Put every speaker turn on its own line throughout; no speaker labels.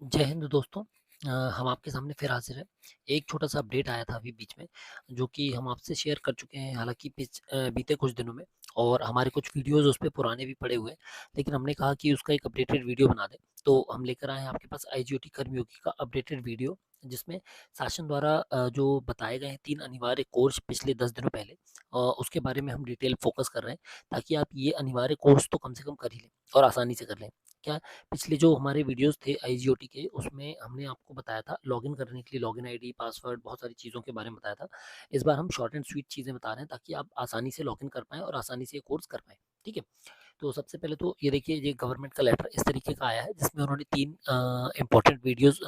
जय हिंद दोस्तों। हम आपके सामने फिर हाजिर हैं। एक छोटा सा अपडेट आया था अभी बीच में, जो कि हम आपसे शेयर कर चुके हैं, हालांकि बीते कुछ दिनों में, और हमारे कुछ वीडियोस उस पे पुराने भी पड़े हुए हैं, लेकिन हमने कहा कि उसका एक अपडेटेड वीडियो बना दें। तो हम लेकर आए हैं आपके पास आईजीओटी कर्मयोगी का अपडेटेड वीडियो, जिसमें शासन द्वारा जो बताए गए हैं 3 अनिवार्य कोर्स पिछले 10 दिनों पहले, उसके बारे में हम डिटेल फोकस कर रहे हैं, ताकि आप ये अनिवार्य कोर्स तो कम से कम कर ही लें और आसानी से कर लें। क्या, पिछले जो हमारे वीडियोस थे आईजीओटी के, उसमें हमने आपको बताया था लॉगिन करने के लिए लॉगिन आईडी, पासवर्ड, बहुत सारी चीज़ों के बारे में बताया था। इस बार हम शॉर्ट एंड स्वीट चीज़ें बता रहे हैं, ताकि आप आसानी से लॉगिन कर पाएँ और आसानी से ये कोर्स कर पाएँ। ठीक है। तो सबसे पहले तो ये देखिए, ये गवर्नमेंट का लेटर इस तरीके का आया है, जिसमें उन्होंने 3 इंपॉर्टेंट वीडियोस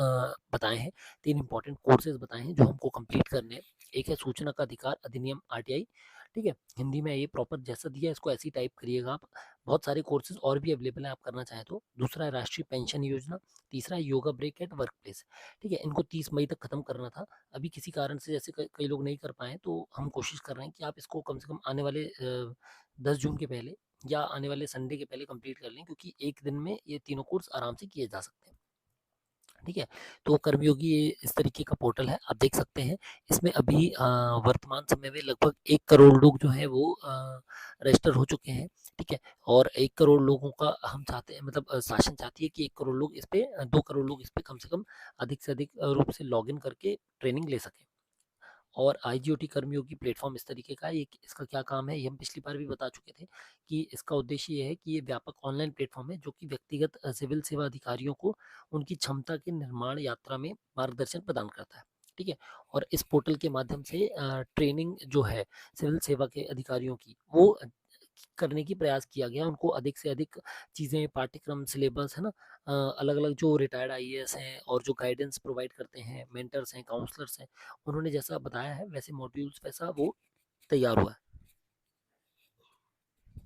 बताए हैं, 3 इंपॉर्टेंट कोर्सेज बताए हैं जो हमको कंप्लीट करने हैं। एक है सूचना का अधिकार अधिनियम आरटीआई। ठीक है, हिंदी में ये प्रॉपर जैसा दिया है इसको ऐसे ही टाइप करिएगा आप। बहुत सारे कोर्सेज और भी अवेलेबल है आप करना चाहें तो। दूसरा है राष्ट्रीय पेंशन योजना। तीसरा है yoga break at work place. ठीक है, इनको 30 मई तक खत्म करना था। अभी किसी कारण से जैसे कई लोग नहीं कर पाए, तो हम कोशिश कर रहे हैं कि आप इसको कम से कम आने वाले 10 जून के पहले या आने वाले संडे के पहले कंप्लीट कर लें, क्योंकि एक दिन में ये तीनों कोर्स आराम से किए जा सकते हैं। ठीक है। तो कर्मयोगी ये इस तरीके का पोर्टल है, आप देख सकते हैं। इसमें अभी वर्तमान समय में लगभग 1 करोड़ लोग जो है वो रजिस्टर हो चुके हैं। ठीक है। और 1 करोड़ लोगों का हम चाहते हैं, मतलब शासन चाहती है कि 1 करोड़ लोग इस पे 2 करोड़ लोग इस पे कम से कम अधिक से अधिक रूप से लॉगिन करके ट्रेनिंग ले सकें। और आईजीओटी कर्मयोगी प्लेटफॉर्म इस तरीके का है। ये इसका क्या काम है, ये हम पिछली बार भी बता चुके थे, कि इसका उद्देश्य ये है कि ये व्यापक ऑनलाइन प्लेटफॉर्म है, जो कि व्यक्तिगत सिविल सेवा अधिकारियों को उनकी क्षमता के निर्माण यात्रा में मार्गदर्शन प्रदान करता है। ठीक है। और इस पोर्टल के माध्यम से ट्रेनिंग जो है सिविल सेवा के अधिकारियों की, वो करने की प्रयास किया गया। उनको अधिक से अधिक चीज़ें, पाठ्यक्रम, सिलेबस है ना, अलग अलग जो रिटायर्ड आईएएस हैं और जो गाइडेंस प्रोवाइड करते हैं, मेंटर्स हैं, काउंसलर्स हैं, उन्होंने जैसा बताया है वैसे मॉड्यूल्स वैसा वो तैयार हुआ है।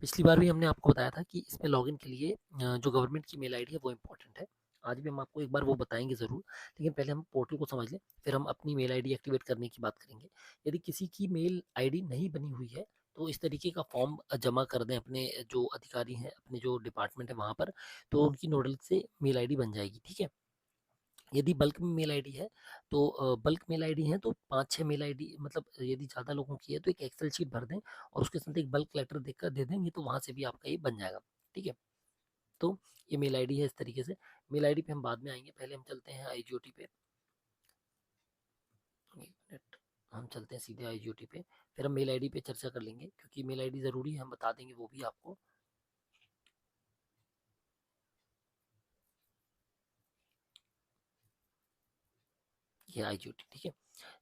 पिछली बार भी हमने आपको बताया था कि इसमें लॉगिन के लिए जो गवर्नमेंट की मेल आईडी है वो इम्पोर्टेंट है। आज भी हम आपको एक बार वो बताएंगे ज़रूर, लेकिन पहले हम पोर्टल को समझ लें, फिर हम अपनी मेल आईडी एक्टिवेट करने की बात करेंगे। यदि किसी की मेल आईडी नहीं बनी हुई है, तो इस तरीके का फॉर्म जमा कर दें अपने जो अधिकारी हैं, अपने जो डिपार्टमेंट है वहाँ पर, तो उनकी नोडल से मेल आईडी बन जाएगी। ठीक है। यदि बल्क में मेल आईडी है, तो बल्क मेल आईडी है तो 5-6 मेल आईडी, मतलब यदि ज़्यादा लोगों की है तो एक एक्सेल शीट भर दें और उसके साथ एक बल्क लेटर देकर दे देंगे, तो वहाँ से भी आपका ये बन जाएगा। ठीक है। तो ये मेल आईडी है इस तरीके से। मेल आईडी पे हम बाद में आएंगे, पहले हम चलते हैं आईजीओटी पे। एक मिनट, हम चलते हैं सीधे आईजीओटी पे, फिर हम मेल आईडी पे चर्चा कर लेंगे, क्योंकि मेल आईडी ज़रूरी है, हम बता देंगे वो भी आपको। ये आईजीओटी, ठीक है।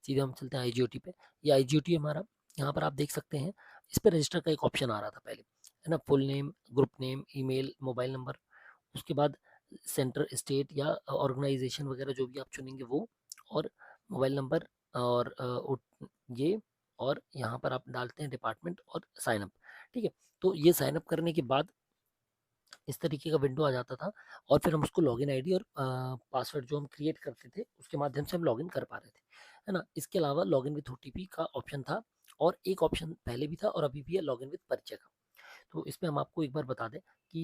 सीधे हम चलते हैं आईजीओटी पे। ये आईजीओटी हमारा, यहाँ पर आप देख सकते हैं, इस पर रजिस्टर का एक ऑप्शन आ रहा था पहले, है ना, full name, group name, email, mobile number, उसके बाद सेंटर, स्टेट या ऑर्गेनाइजेशन वगैरह जो भी आप चुनेंगे वो, और मोबाइल नंबर, और ये, और यहाँ पर आप डालते हैं डिपार्टमेंट और साइन अप। ठीक है। तो ये साइन अप करने के बाद इस तरीके का विंडो आ जाता था, और फिर हम उसको लॉगिन आईडी और पासवर्ड जो हम क्रिएट करते थे उसके माध्यम से हम लॉगिन कर पा रहे थे, है ना। इसके अलावा लॉगिन विथ ओटीपी का ऑप्शन था, और एक ऑप्शन पहले भी था और अभी भी है, लॉगिन विथ परिचय का। तो इसमें हम आपको एक बार बता दें कि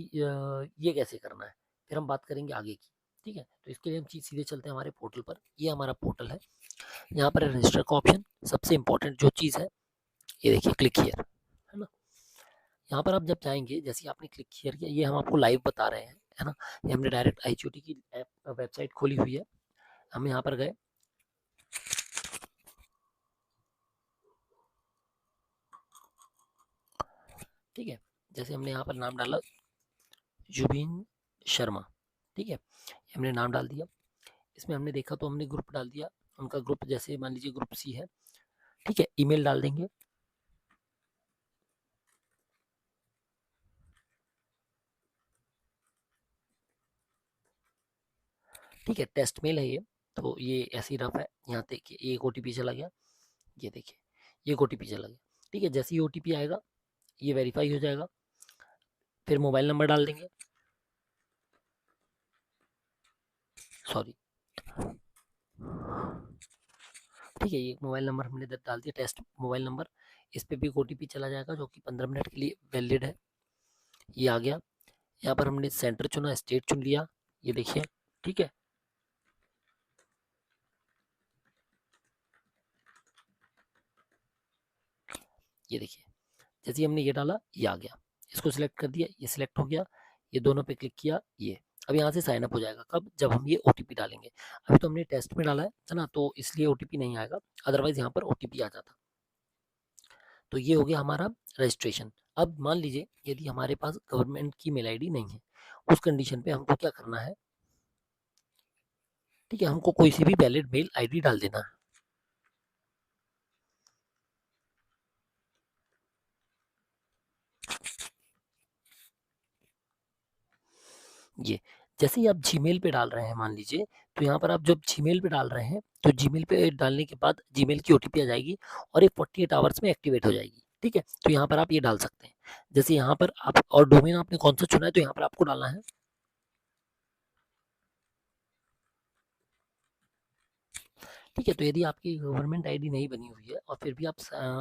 ये कैसे करना है, फिर हम बात करेंगे आगे की। ठीक है। तो इसके लिए हम चीज सीधे चलते हैं हमारे पोर्टल पर। ये हमारा पोर्टल है, यहाँ पर रजिस्टर का ऑप्शन, सबसे इंपॉर्टेंट जो चीज़ है, ये देखिए, क्लिक हियर, है ना। यहाँ पर आप जब जाएंगे, जैसे ही आपने क्लिक हियर किया, ये हम आपको लाइव बता रहे हैं, है ना। ये हमने डायरेक्ट आईजीओटी की ऐप वेबसाइट खोली हुई है, हम यहाँ पर गए। ठीक है। जैसे हमने यहाँ पर नाम डाला जुबीन शर्मा। ठीक है, ये हमने नाम डाल दिया। इसमें हमने देखा तो हमने ग्रुप डाल दिया, उनका ग्रुप, जैसे मान लीजिए ग्रुप सी है। ठीक है। ईमेल डाल देंगे। ठीक है, टेस्ट मेल है ये, तो ये ऐसे ही रफ है। यहाँ देखिए एक ओटीपी चला गया, ये देखिए, ये ओटीपी चला गया। ठीक है, जैसे ही ओटीपी आएगा ये वेरीफाई हो जाएगा, फिर मोबाइल नंबर डाल देंगे। सॉरी। ठीक है, ये मोबाइल नंबर हमने डाल दिया, टेस्ट मोबाइल नंबर। इस पे भी ओटीपी चला जाएगा, जो कि 15 मिनट के लिए वैलिड है। ये आ गया। यहाँ पर हमने सेंटर चुना, स्टेट चुन लिया, ये देखिए। ठीक है। ये देखिए, जैसे ही हमने ये डाला ये आ गया, इसको सिलेक्ट कर दिया, ये सिलेक्ट हो गया, ये दोनों पे क्लिक किया, ये अब यहाँ से साइन अप हो जाएगा। कब? जब हम ये ओटीपी डालेंगे। अभी तो हमने टेस्ट में डाला है ना, तो इसलिए ओटीपी नहीं आएगा, अदरवाइज यहाँ पर ओटीपी आ जाता। तो ये हो गया हमारा रजिस्ट्रेशन। अब मान लीजिए यदि हमारे पास गवर्नमेंट की मेल आईडी नहीं है, उस कंडीशन पे हमको क्या करना है, ठीक है, हमको कोई सी भी वैलिड मेल आईडी डाल देना है। ये जैसे ही आप जीमेल पे डाल रहे हैं मान लीजिए, तो यहाँ पर आप जब जीमेल पे डाल रहे हैं तो जीमेल पे डालने के बाद जीमेल की ओटीपी आ जाएगी और ये 48 आवर्स में एक्टिवेट हो जाएगी। ठीक है, तो यहाँ पर आप ये डाल सकते हैं। जैसे यहाँ पर आप, और डोमेन आपने कौन सा चुना है, तो यहाँ पर आपको डालना है, ठीक है। तो यदि आपकी गवर्नमेंट आईडी नहीं बनी हुई है और फिर भी आप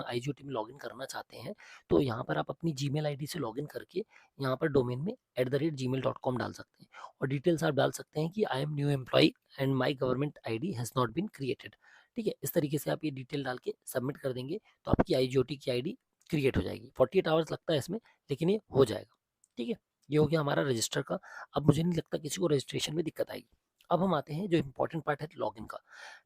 आईजीओटी में लॉगिन करना चाहते हैं, तो यहाँ पर आप अपनी जीमेल आईडी से लॉगिन करके यहाँ पर डोमेन में @gmail.com डाल सकते हैं और डिटेल्स आप डाल सकते हैं कि I am new employ and my government ID has not been created. ठीक है, इस तरीके से आप ये डिटेल डाल के सबमिट कर देंगे तो आपकी आईजीओटी की आईडी क्रिएट हो जाएगी। 48 आवर्स लगता है इसमें, लेकिन ये हो जाएगा। ठीक है, ये हो गया हमारा रजिस्टर का। अब मुझे नहीं लगता किसी को रजिस्ट्रेशन में दिक्कत आएगी। अब हम आते हैं जो इंपॉर्टेंट पार्ट है, लॉगिन का।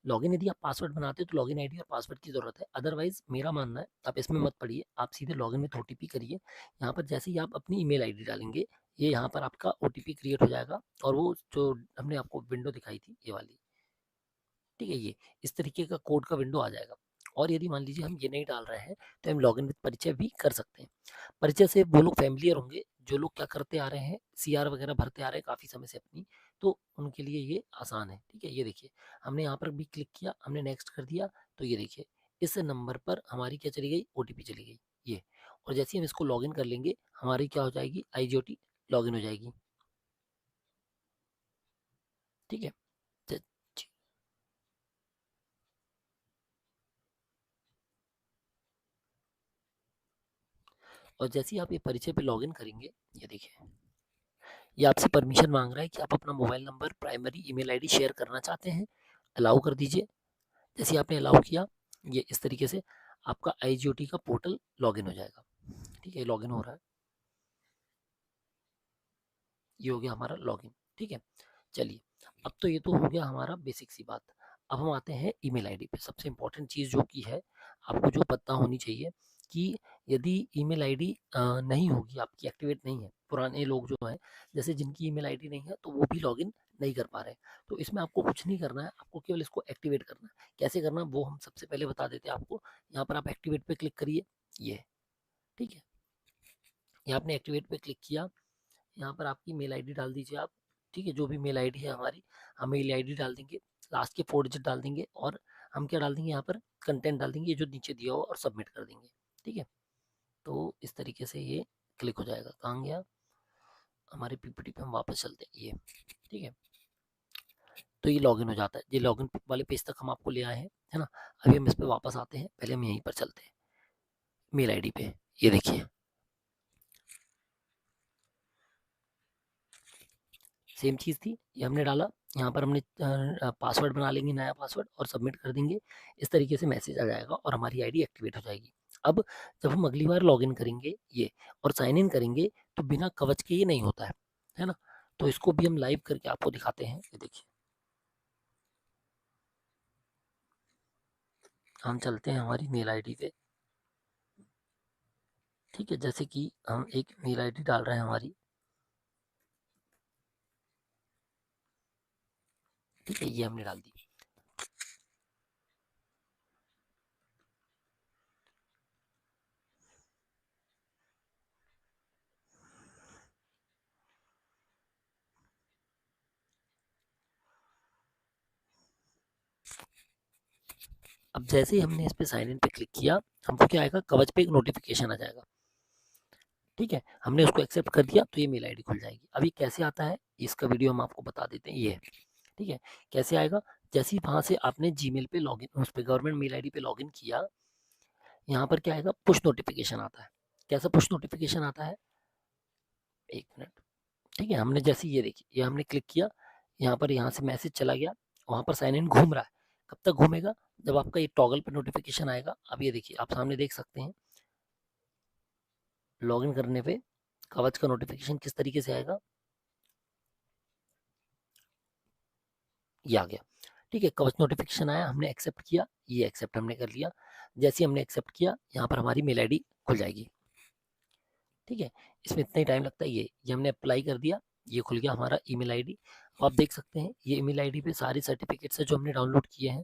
लॉगिन यदि आप पासवर्ड बनाते हो तो लॉगिन आईडी और पासवर्ड की ज़रूरत है, अदरवाइज मेरा मानना है आप इसमें मत पड़िए, आप सीधे लॉगिन में ओटीपी करिए। यहाँ पर जैसे ही आप अपनी ईमेल आईडी डालेंगे, ये यहाँ पर आपका ओटीपी क्रिएट हो जाएगा और वो जो हमने आपको विंडो दिखाई थी ये वाली, ठीक है, ये इस तरीके का कोड का विंडो आ जाएगा। और यदि मान लीजिए हम ये नहीं डाल रहे हैं तो हम लॉगिन विद परिचय भी कर सकते हैं। परिचय से वो लोग फैमिलियर होंगे जो लोग क्या करते आ रहे हैं, सीआर वगैरह भरते आ रहे हैं काफ़ी समय से अपनी, तो उनके लिए ये आसान है। ठीक है, ये देखिए हमने यहाँ पर भी क्लिक किया, हमने नेक्स्ट कर दिया, तो ये देखिए इस नंबर पर हमारी क्या चली गई, ओटीपी चली गई ये। और जैसे ही हम इसको लॉगिन कर लेंगे हमारी क्या हो जाएगी, आईजीओटी लॉगिन हो जाएगी। ठीक है, ज- और जैसे ही आप ये परिचय पे लॉगिन करेंगे, ये देखिए ये आपसे परमिशन मांग रहा है कि आप अपना mobile number, primary email ID share करना चाहते हैं, अलाउ कर दीजिए। जैसे आपने अलाउ किया, ये इस तरीके से आपका आईजीओटी का पोर्टल लॉगिन हो जाएगा। ठीक है, लॉगिन हो रहा है, ये हो गया हमारा लॉगिन। ठीक है, चलिए अब तो ये तो हो गया हमारा बेसिक सी बात। अब हम आते हैं ईमेल आईडी पे। सबसे इंपॉर्टेंट चीज़ जो की है, आपको जो पता होनी चाहिए कि यदि ईमेल आईडी नहीं होगी आपकी, एक्टिवेट नहीं है, पुराने लोग जो हैं जैसे जिनकी ईमेल आईडी नहीं है तो वो भी लॉगिन नहीं कर पा रहे हैं, तो इसमें आपको कुछ नहीं करना है, आपको केवल इसको एक्टिवेट करना है। कैसे करना है वो हम सबसे पहले बता देते हैं आपको। यहाँ पर आप एक्टिवेट पे क्लिक करिए, ये ठीक है, ये आपने एक्टिवेट पे क्लिक किया, यहाँ पर आपकी मेल आईडी डाल दीजिए आप। ठीक है, जो भी मेल आईडी है हमारी, हम मेल आईडी डाल देंगे, लास्ट के 4 डिजिट डाल देंगे और हम क्या डाल देंगे यहाँ पर, कंटेंट डाल देंगे जो नीचे दिया हो और सबमिट कर देंगे। ठीक है, तो इस तरीके से ये क्लिक हो जाएगा। कहाँ गया हमारे पीपीटी पे, हम वापस चलते हैं ये। ठीक है, तो ये लॉगिन हो जाता है, ये लॉगिन वाले पेज तक हम आपको ले आए हैं, है ना। अभी हम इस पे वापस आते हैं, पहले हम यहीं पर चलते हैं मेल आईडी पे। ये देखिए सेम चीज़ थी, ये हमने डाला, यहाँ पर हमने पासवर्ड बना लेंगे, नया पासवर्ड, और सबमिट कर देंगे। इस तरीके से मैसेज आ जाएगा और हमारी आईडी एक्टिवेट हो जाएगी। अब जब हम अगली बार लॉगिन करेंगे ये और साइन इन करेंगे तो बिना कवच के ये नहीं होता है ना। तो इसको भी हम लाइव करके आपको दिखाते हैं। ये देखिए हम चलते हैं हमारी मेल आईडी पे। ठीक है, जैसे कि हम एक मेल आईडी डाल रहे हैं हमारी, ठीक है, ये हमने डाल दी। अब जैसे ही हमने इस पे साइन इन पे क्लिक किया, हमको क्या आएगा, कवच पे एक नोटिफिकेशन आ जाएगा। ठीक है, हमने उसको एक्सेप्ट कर दिया तो ये मेल आईडी खुल जाएगी। अभी कैसे आता है इसका वीडियो हम आपको बता देते हैं, ये है। ठीक है, कैसे आएगा, जैसे ही वहां से आपने जीमेल पे लॉगिन, उस पे गवर्नमेंट मेल आईडी पे लॉगिन किया, यहाँ पर क्या आएगा, पुश नोटिफिकेशन आता है। कैसा पुश नोटिफिकेशन आता है, एक मिनट। ठीक है, हमने जैसे ये देखिए, ये हमने क्लिक किया, यहाँ पर, यहाँ से मैसेज चला गया, वहां पर साइन इन घूम रहा है। कब तक घूमेगा, जब आपका ये टॉगल पे नोटिफिकेशन आएगा। अब ये देखिए आप सामने देख सकते हैं, लॉगिन करने पे कवच का नोटिफिकेशन किस तरीके से आएगा, ये आ गया। ठीक है, कवच नोटिफिकेशन आया, हमने एक्सेप्ट किया, ये एक्सेप्ट हमने कर लिया। जैसे हमने एक्सेप्ट किया, यहाँ पर हमारी मेल आईडी खुल जाएगी। ठीक है, इसमें इतना ही टाइम लगता है। ये हमने अप्लाई कर दिया, ये खुल गया हमारा ईमेल आईडी। अब आप देख सकते हैं ये ईमेल आईडी पे सारे सर्टिफिकेट्स है जो हमने डाउनलोड किए हैं,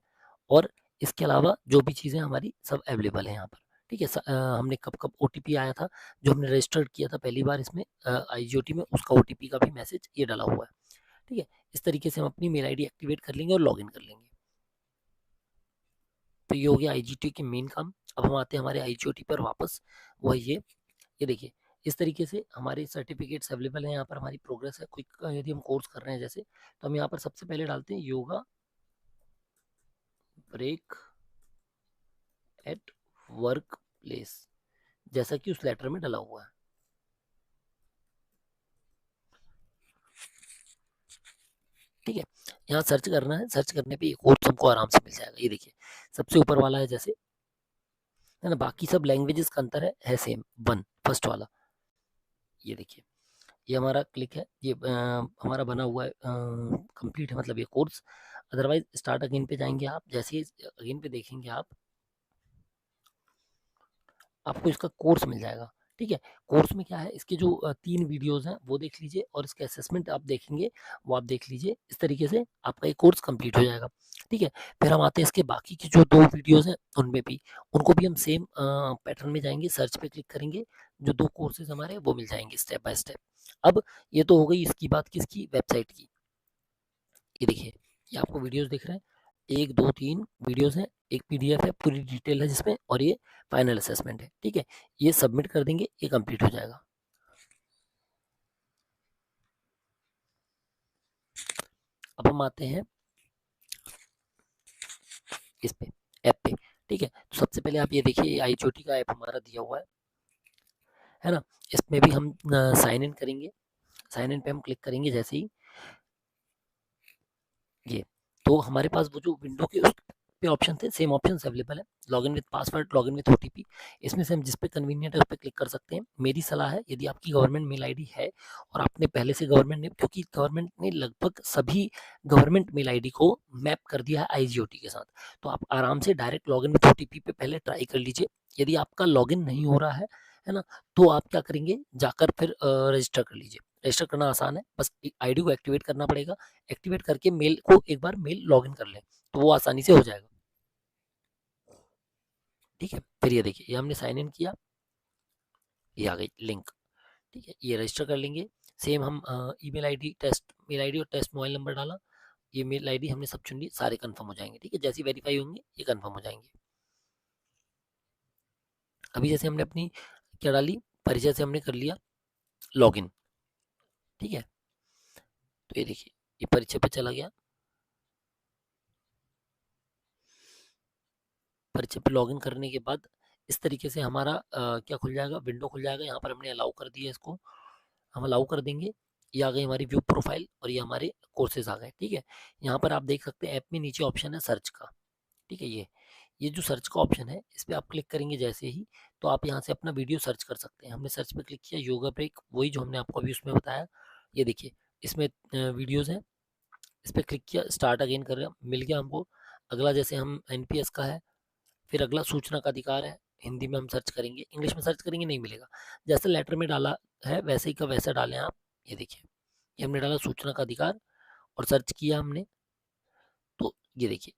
और इसके अलावा जो भी चीज़ें हमारी सब अवेलेबल है यहाँ पर। ठीक है, हमने कब कब ओटीपी आया था, जो हमने रजिस्टर्ड किया था पहली बार इसमें आईजीओटी में, उसका ओटीपी का भी मैसेज ये डाला हुआ है। ठीक है, इस तरीके से हम अपनी मेल आईडी एक्टिवेट कर लेंगे और लॉगिन कर लेंगे। तो ये हो गया आईजीओटी के मेन काम। अब हम आते हैं हमारे आईजीओटी पर वापस। वह ये देखिए, इस तरीके से हमारे सर्टिफिकेट्स अवेलेबल हैं। यहाँ पर हमारी प्रोग्रेस है, क्विक यदि हम कोर्स कर रहे हैं जैसे, तो हम यहाँ पर सबसे पहले डालते हैं yoga break at work place, जैसा कि उस लेटर में डाला हुआ है। ठीक है, यहाँ सर्च करना है, सर्च करने पे ये कोर्स हमको आराम से मिल जाएगा। ये देखिए, सबसे ऊपर वाला है जैसे, है ना, बाकी सब लैंग्वेजेस का अंतर है सेम, वन फर्स्ट वाला। ये देखिए, ये हमारा क्लिक है, ये हमारा बना हुआ है, कंप्लीट है मतलब ये कोर्स। अदरवाइज स्टार्ट अगेन पे जाएंगे आप, जैसे ही अगेन पे देखेंगे आप, आपको इसका कोर्स मिल जाएगा। ठीक है, कोर्स में क्या है, इसके जो 3 वीडियोस हैं वो देख लीजिए, और इसके असेसमेंट आप देखेंगे वो आप देख लीजिए। इस तरीके से आपका ये कोर्स कंप्लीट हो जाएगा। ठीक है, फिर हम आते हैं इसके बाकी की जो 2 वीडियोस हैं उनमें भी, उनको भी हम सेम पैटर्न में जाएंगे, सर्च पे क्लिक करेंगे, जो 2 कोर्सेज हमारे वो मिल जाएंगे स्टेप बाय स्टेप। अब ये तो हो गई इसकी बात, किसकी, वेबसाइट की। ये देखिए, ये आपको वीडियोस दिख रहे हैं, 1 2 3 वीडियोस हैं, एक पीडीएफ है, पूरी डिटेल है जिसमें, और ये फाइनल असेसमेंट है। ठीक है, ये सबमिट कर देंगे, ये कंप्लीट हो जाएगा। अब हम आते हैं इस पे, ऐप पे। ठीक है, तो सबसे पहले आप ये देखिए, आईजीओटी का ऐप हमारा दिया हुआ है ना। इसमें भी हम साइन इन करेंगे, साइन इन पे हम क्लिक करेंगे जैसे ही, ये तो हमारे पास वो जो विंडो के उस पे ऑप्शन थे, सेम ऑप्शन अवेलेबल है, login with password, login with OTP. इसमें से हम जिस पे कन्वीनियंट है उस पे क्लिक कर सकते हैं। मेरी सलाह है, यदि आपकी गवर्नमेंट मेल आईडी है और आपने पहले से गवर्नमेंट ने, क्योंकि गवर्नमेंट ने लगभग सभी गवर्नमेंट मेल आईडी को मैप कर दिया है आईजीओटी के साथ, तो आप आराम से डायरेक्ट लॉगिन विद ओटीपी पे पहले ट्राई कर लीजिए। यदि आपका लॉगिन नहीं हो रहा है ना, तो आप क्या करेंगे, जाकर फिर रजिस्टर कर लीजिए। रजिस्टर करना आसान है, बस आईडी को एक्टिवेट करना पड़ेगा। एक्टिवेट करके मेल को एक बार मेल लॉगिन कर लें, तो वो आसानी से हो जाएगा। ठीक है, फिर ये देखिए, ये हमने साइन इन किया, ये आ गई लिंक। ठीक है, ये रजिस्टर कर लेंगे। सेम हम email ID, test mail ID और टेस्ट मोबाइल नंबर डाला, ये मेल आईडी हमने सब चुन ली, सारे कंफर्म हो जाएंगे। ठीक है, जैसे वेरीफाई होंगे ये कंफर्म हो जाएंगे। अभी जैसे हमने अपनी क्या डाली, परिचय से हमने कर लिया लॉगिन। ठीक है, तो ये देखिए, ये परिचय पे चला गया, परिचय पे लॉगिन करने के बाद इस तरीके से हमारा क्या खुल जाएगा, विंडो खुल जाएगा। यहाँ पर हमने अलाउ कर दिया इसको, हम अलाउ कर देंगे। ये आ गई हमारी व्यू प्रोफाइल, और ये हमारे कोर्सेज आ गए। ठीक है, यहाँ पर आप देख सकते हैं ऐप में नीचे ऑप्शन है सर्च का। ठीक है, ये जो सर्च का ऑप्शन है, इस पर आप क्लिक करेंगे जैसे ही, तो आप यहाँ से अपना वीडियो सर्च कर सकते हैं। हमने सर्च पे क्लिक किया, योगा ब्रेक, वही जो हमने आपको अभी उसमें बताया। ये देखिए, इसमें वीडियोज़ हैं, इस पर क्लिक किया, स्टार्ट अगेन कर रहे हैं, मिल गया हमको। अगला जैसे हम एनपीएस का है, फिर अगला सूचना का अधिकार है, हिंदी में हम सर्च करेंगे, इंग्लिश में सर्च करेंगे नहीं मिलेगा। जैसे लेटर में डाला है वैसे ही का वैसा डालें आप। ये देखिए, ये हमने डाला सूचना का अधिकार, और सर्च किया हमने, तो ये देखिए,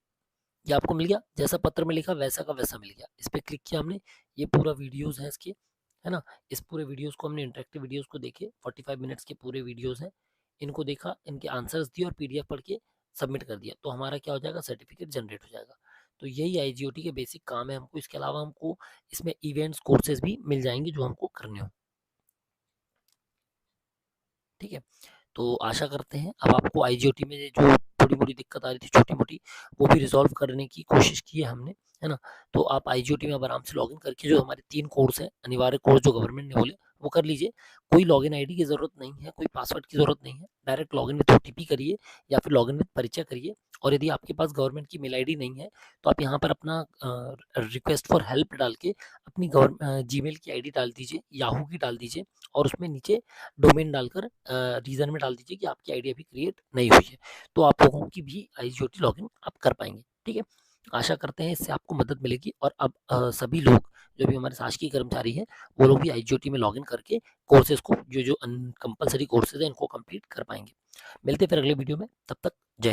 ये आपको मिल गया, जैसा पत्र में लिखा वैसा का वैसा मिल गया। इस पर क्लिक किया हमने, ये पूरा वीडियोस है इसके, है ना। इस पूरे वीडियोस को हमने, इंटरेक्टिव वीडियोस को देखे, 45 मिनट्स के पूरे वीडियोस हैं, इनको देखा, इनके आंसर्स दिए और पीडीएफ पढ़ के सबमिट कर दिया, तो हमारा क्या हो जाएगा, सर्टिफिकेट जनरेट हो जाएगा। तो यही आईजीओटी के बेसिक काम है हमको। इसके अलावा हमको इसमें इवेंट्स, कोर्सेज भी मिल जाएंगे जो हमको करने हो। ठीक है, तो आशा करते हैं अब आपको आईजीओटी में जो थोड़ी मोड़ी दिक्कत आ रही थी, छोटी मोटी, वो भी रिजॉल्व करने की कोशिश की है हमने, है ना। तो आप आईजीओटी में अब आराम से लॉगिन करके, जो हमारे 3 कोर्स हैं, अनिवार्य कोर्स जो गवर्नमेंट ने बोले, वो कर लीजिए। कोई लॉगिन आईडी की ज़रूरत नहीं है, कोई पासवर्ड की ज़रूरत नहीं है। डायरेक्ट लॉगिन विथ ओटीपी करिए या फिर लॉगिन विथ परिचय करिए। और यदि आपके पास गवर्नमेंट की मेल आईडी नहीं है तो आप यहाँ पर अपना रिक्वेस्ट फॉर हेल्प डाल के अपनी जीमेल की आईडी डाल दीजिए, याहू की डाल दीजिए और उसमें नीचे डोमेन डालकर रीजन में डाल दीजिए कि आपकी आईडी अभी क्रिएट नहीं हुई है। तो आप लोगों की भी आईजीओटी लॉगिन आप कर पाएंगे। ठीक है, आशा करते हैं इससे आपको मदद मिलेगी और अब सभी लोग जो भी हमारे शासकीय कर्मचारी हैं वो लोग भी आईजीओटी में लॉगिन करके कोर्सेज को जो जो कंपलसरी कोर्सेज हैं इनको कंप्लीट कर पाएंगे। मिलते हैं फिर अगले वीडियो में, तब तक जय